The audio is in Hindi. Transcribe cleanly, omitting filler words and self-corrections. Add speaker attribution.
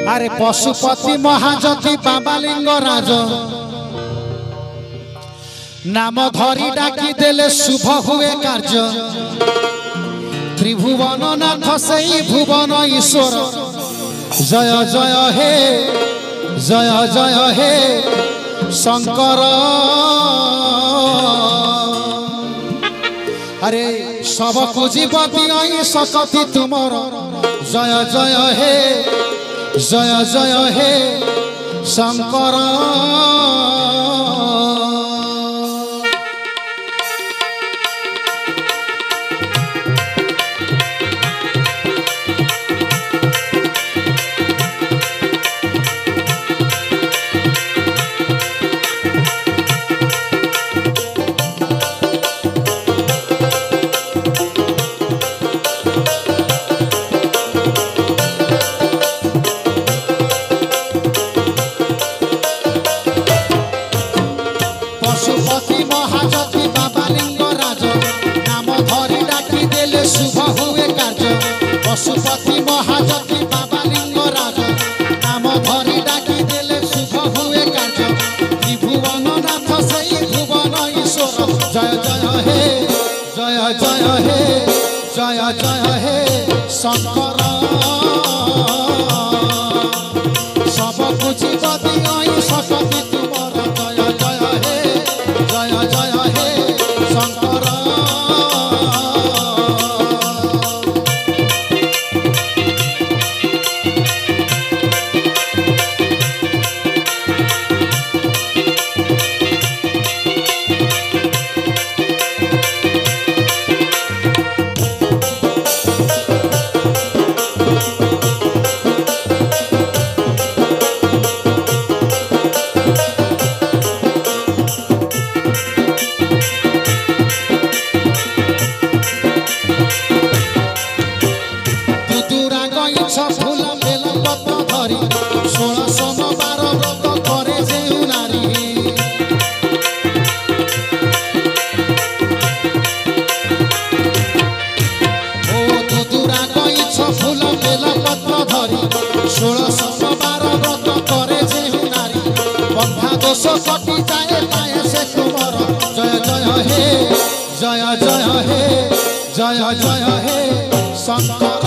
Speaker 1: अरे पशुपति महाजति बाबा लिंगराज नाम धरी डाकी देले शुभ हुए कार्य। त्रिभुवन नाथ सही भुवन ईश्वर जय जय हे जय जय हे शंकर। अरे सबको जीवती आई सकती तुमर जय जय हे जय जय हे शंकर। पशुपति महाजति बाबा लिंगराज नाम धरी डाकी देले शुभ हुए कार्य। पशुपति महाजति बाबा लिंगराज नाम धरी डाकी देले शुभ हुए कार्य। त्रिभुवन नाथ सही भुवन ईश्वर जय जय हे जय जय हे जय जय हे शंकर। सब कुछ बदी आई सकती तुमर जय जय हे जय जय हे शंकर। फूल बेल पत्र धरी 16 सोमवार व्रत करे जेउ नारी। ओ दुदुरा गईछ फूल बेल पत्र धरी 16 सोमवार व्रत करे जेउ नारी। बंधा दोष कटि जाए पाए से तुमर जय जय हे जय जय हे जय जय हे शंकर।